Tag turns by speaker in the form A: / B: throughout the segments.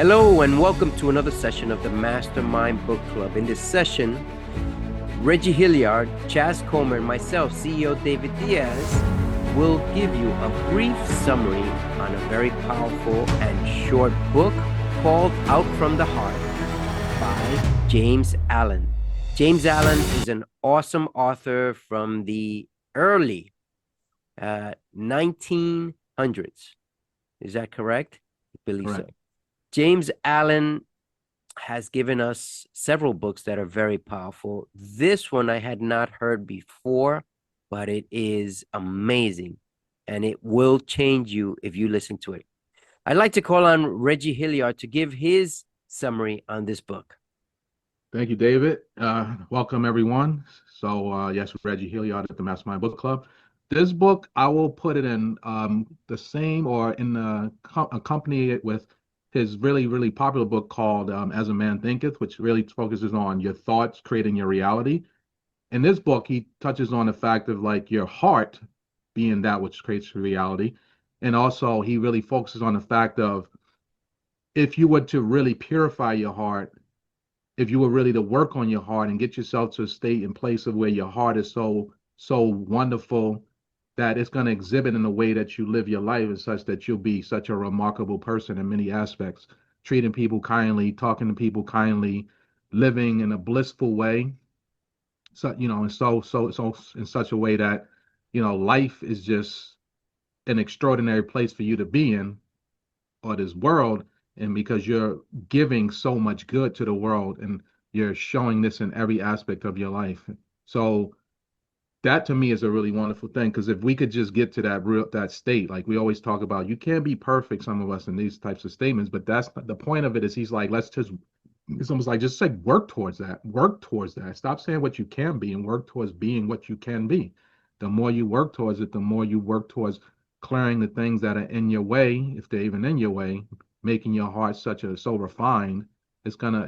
A: Hello and welcome to another session of the Mastermind Book Club. In this session, Reggie Hilliard, Chaz Culmer, and myself, CEO David Diaz, will give you a brief summary on a very powerful and short book called Out from the Heart by James Allen. James Allen is an awesome author from the early 1900s. Is that correct? I believe
B: Correct.
A: so. James Allen has given us several books that are very powerful. This one I had not heard before, but it is amazing, and it will change you if you listen to it. I'd like to call on Reggie Hilliard to give his summary on this book.
B: Thank you, David. Welcome, everyone. So, yes, Reggie Hilliard at the Mastermind Book Club. This book, I will put it in the same or in the accompany it with his really, really popular book called As a Man Thinketh, which really focuses on your thoughts creating your reality. In this book, he touches on the fact of like your heart being that which creates reality. And also, he really focuses on the fact of if you were to really purify your heart, if you were really to work on your heart and get yourself to a state and place of where your heart is so wonderful that it's going to exhibit in the way that you live your life as such that you'll be such a remarkable person in many aspects, treating people kindly, talking to people kindly, living in a blissful way. So, so in such a way that, life is just an extraordinary place for you to be in, or this world, and because you're giving so much good to the world and you're showing this in every aspect of your life. So that to me is a really wonderful thing, because if we could just get to that state, like we always talk about, you can't be perfect, some of us, in these types of statements, but that's the point of it. Is he's like, let's just, it's almost like, just say work towards that, stop saying what you can be and work towards being what you can be. The more you work towards it, the more you work towards clearing the things that are in your way, if they're even in your way, making your heart so refined. It's gonna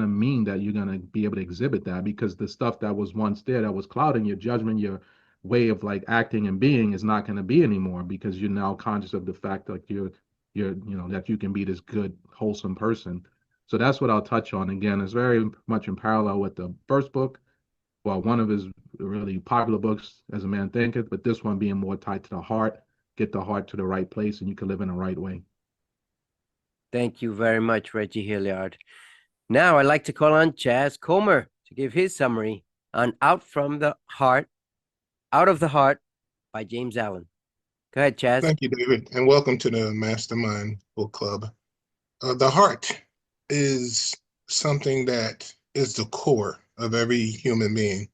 B: mean that you're gonna be able to exhibit that, because the stuff that was once there that was clouding your judgment, your way of like acting and being, is not gonna be anymore, because you're now conscious of the fact that that you can be this good, wholesome person. So that's what I'll touch on. Again, it's very much in parallel with the first book, well, one of his really popular books, As a Man Thinketh, but this one being more tied to the heart, get the heart to the right place, and you can live in the right way.
A: Thank you very much, Reggie Hilliard. Now I'd like to call on Chaz Culmer to give his summary on Out of the Heart by James Allen. Go ahead, Chaz.
C: Thank you, David, and welcome to the Mastermind Book Club. The heart is something that is the core of every human being.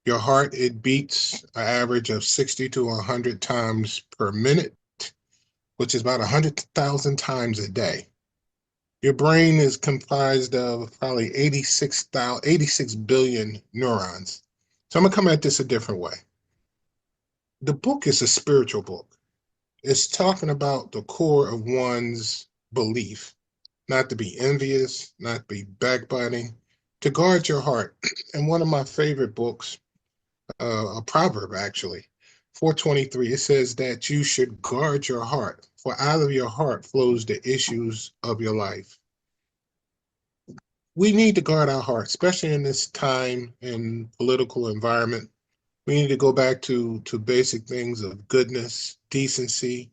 C: Your heart, it beats an average of 60 to 100 times per minute, which is about 100,000 times a day. Your brain is comprised of probably 86 billion neurons. So I'm going to come at this a different way. The book is a spiritual book. It's talking about the core of one's belief, not to be envious, not to be backbiting, to guard your heart. And one of my favorite books, a proverb actually, 4:23, it says that you should guard your heart, for out of your heart flows the issues of your life. We need to guard our heart, especially in this time and political environment. We need to go back to basic things of goodness, decency,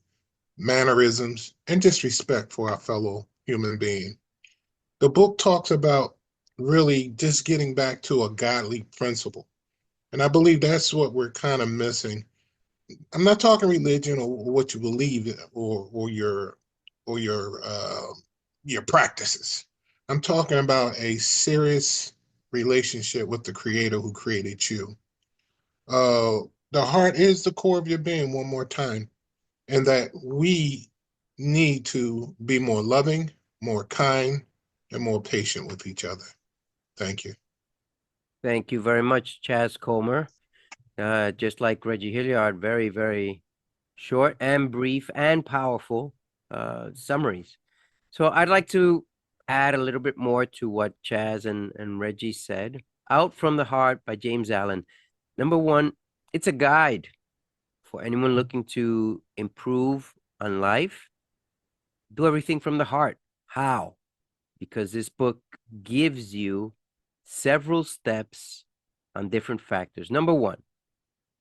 C: mannerisms, and just respect for our fellow human being. The book talks about really just getting back to a godly principle. And I believe that's what we're kind of missing. I'm not talking religion or what you believe or your practices. I'm talking about a serious relationship with the Creator who created you. The heart is the core of your being, one more time, and that we need to be more loving, more kind, and more patient with each other. Thank you.
A: Thank you very much, Chaz Culmer. Just like Reggie Hilliard, very, very short and brief and powerful summaries. So I'd like to add a little bit more to what Chaz and Reggie said. Out from the Heart by James Allen. Number one, it's a guide for anyone looking to improve on life. Do everything from the heart. How? Because this book gives you several steps on different factors. Number one,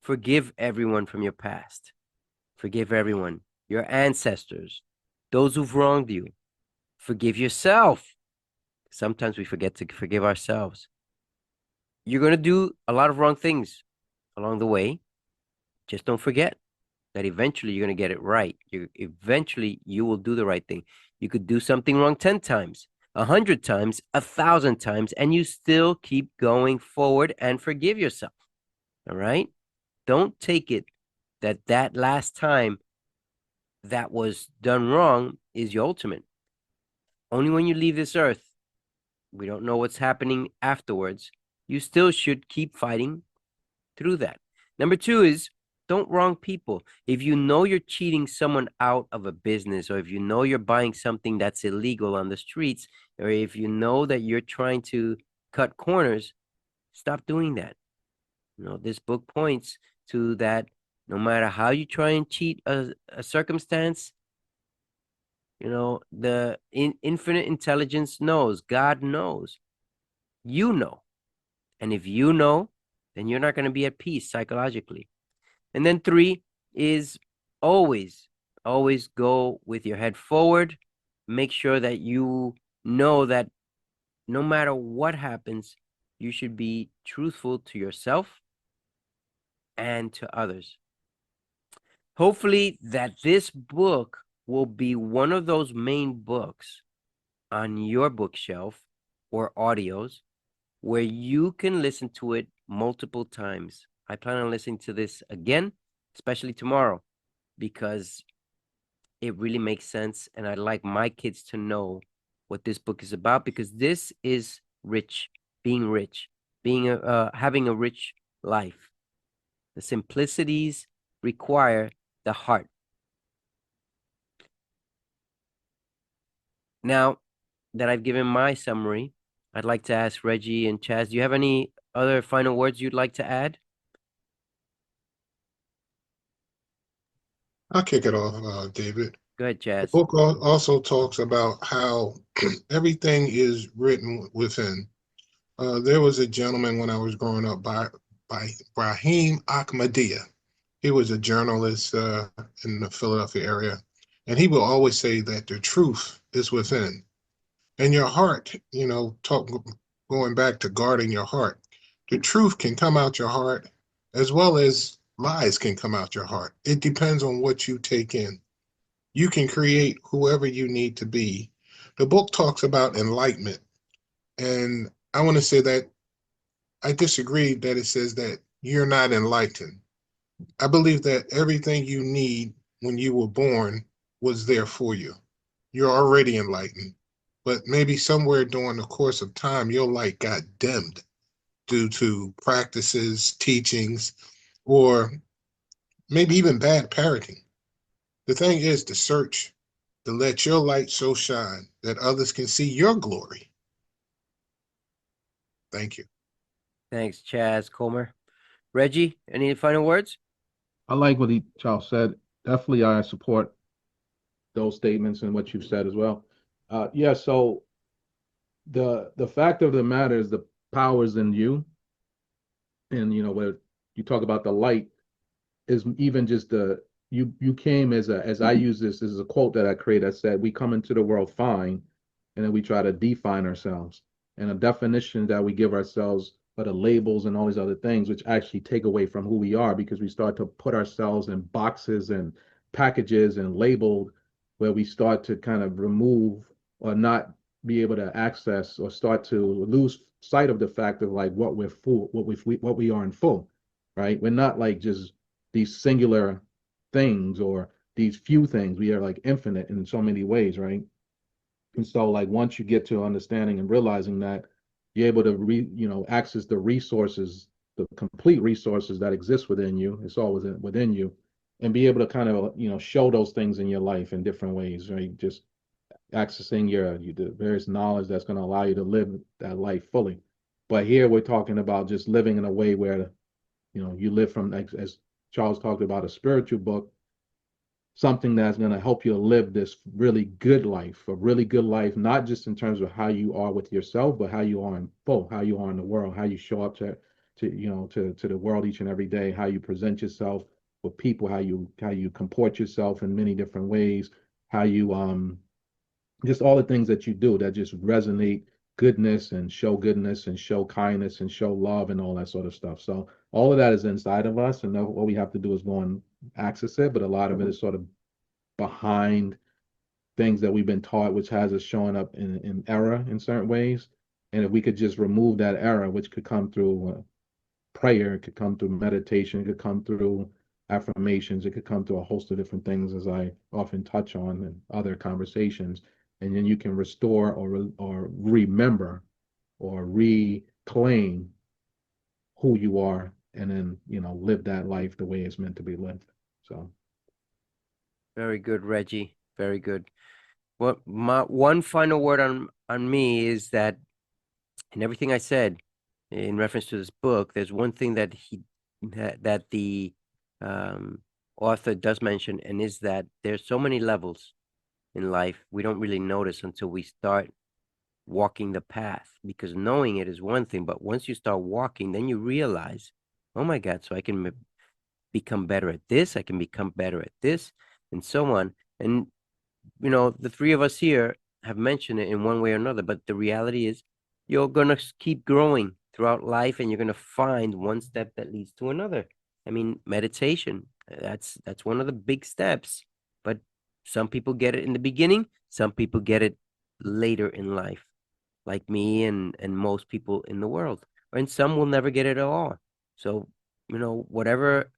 A: forgive everyone from your past. Forgive everyone, your ancestors, those who've wronged you. Forgive yourself. Sometimes we forget to forgive ourselves. You're going to do a lot of wrong things along the way. Just don't forget that eventually you're going to get it right. Eventually you will do the right thing. You could do something wrong 10 times, 100 times, 1,000 times, and you still keep going forward and forgive yourself. All right? Don't take it that last time that was done wrong is your ultimate. Only when you leave this earth, we don't know what's happening afterwards. You still should keep fighting through that. Number two is don't wrong people. If you know you're cheating someone out of a business, or if you know you're buying something that's illegal on the streets, or if you know that you're trying to cut corners, stop doing that. This book points to that no matter how you try and cheat a circumstance, the infinite intelligence knows, God knows, you know. And if you know, then you're not going to be at peace psychologically. And then three is always go with your head forward. Make sure that you know that no matter what happens, you should be truthful to yourself and to others. Hopefully that this book will be one of those main books on your bookshelf or audios where you can listen to it multiple times. I plan on listening to this again, especially tomorrow, because it really makes sense. And I'd like my kids to know what this book is about, because this is rich, being having a rich life. The simplicities require the heart. Now that I've given my summary, I'd like to ask Reggie and Chaz, do you have any other final words you'd like to add?
C: I'll kick it off, David.
A: Go ahead,
C: The
A: Chaz.
C: book also talks about how everything is written within. There was a gentleman when I was growing up by Brahim Ahmadiyya. He was a journalist in the Philadelphia area, and he will always say that the truth is within. And your heart, going back to guarding your heart, the truth can come out your heart as well as lies can come out your heart. It depends on what you take in. You can create whoever you need to be. The book talks about enlightenment, and I want to say that I disagree that it says that you're not enlightened. I believe that everything you need when you were born was there for you. You're already enlightened, but maybe somewhere during the course of time, your light got dimmed due to practices, teachings, or maybe even bad parenting. The thing is to search, to let your light so shine that others can see your glory. Thank you.
A: Thanks, Chaz, Culmer. Reggie, any final words?
B: I like what Charles said. Definitely, I support those statements and what you've said as well. Yeah, so the fact of the matter is the power's in you. And where you talk about the light is even just you came as I use this as a quote that I created. I said, we come into the world fine, and then we try to define ourselves. And a definition that we give ourselves are the labels and all these other things, which actually take away from who we are, because we start to put ourselves in boxes and packages and labeled, where we start to kind of remove or not be able to access or start to lose sight of the fact of like what we're full, what we are in full, right? We're not like just these singular things or these few things. We are like infinite in so many ways, right? And so like once you get to understanding and realizing that, you're able to access the resources, the complete resources that exist within you. It's all within you, and be able to kind of show those things in your life in different ways, right? Just accessing the various knowledge that's going to allow you to live that life fully. But here we're talking about just living in a way where you live from, as Charles talked about, a spiritual book. something that's going to help you live this really good life, a really good life, not just in terms of how you are with yourself, but how you are in both, how you are in the world, how you show up to the world each and every day, how you present yourself with people, how you comport yourself in many different ways, how you just all the things that you do that just resonate goodness and show kindness and show love and all that sort of stuff. So all of that is inside of us, and what we have to do is go and access it. But a lot of it is sort of behind things that we've been taught, which has us showing up in error in certain ways. And if we could just remove that error, which could come through prayer, it could come through meditation, it could come through affirmations, it could come through a host of different things, as I often touch on in other conversations. And then you can restore or remember or reclaim who you are, and then live that life the way it's meant to be lived. So
A: Very good, Reggie. Very good. Well, my one final word on me is that in everything I said in reference to this book, there's one thing that the author does mention, and is that there's so many levels in life we don't really notice until we start walking the path, because knowing it is one thing, but once you start walking, then you realize, oh my God, so I can become better at this, I can become better at this, and so on. And the three of us here have mentioned it in one way or another, but the reality is you're going to keep growing throughout life, and you're going to find one step that leads to another. I mean, meditation, that's one of the big steps, but some people get it in the beginning, some people get it later in life, like me and most people in the world, and some will never get it at all. So, whatever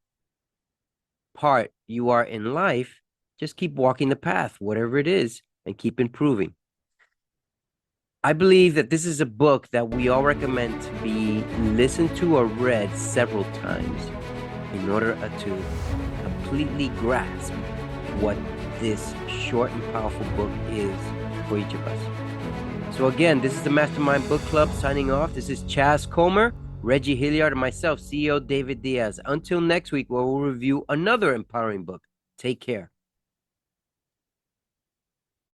A: part you are in life, just keep walking the path, whatever it is, and keep improving. I believe that this is a book that we all recommend to be listened to or read several times in order to completely grasp what this short and powerful book is for each of us. So again, this is the Mastermind Book Club signing off. This is Chaz Culmer, Reggie Hilliard, and myself, CEO David Diaz. Until next week, where we'll review another empowering book. Take care.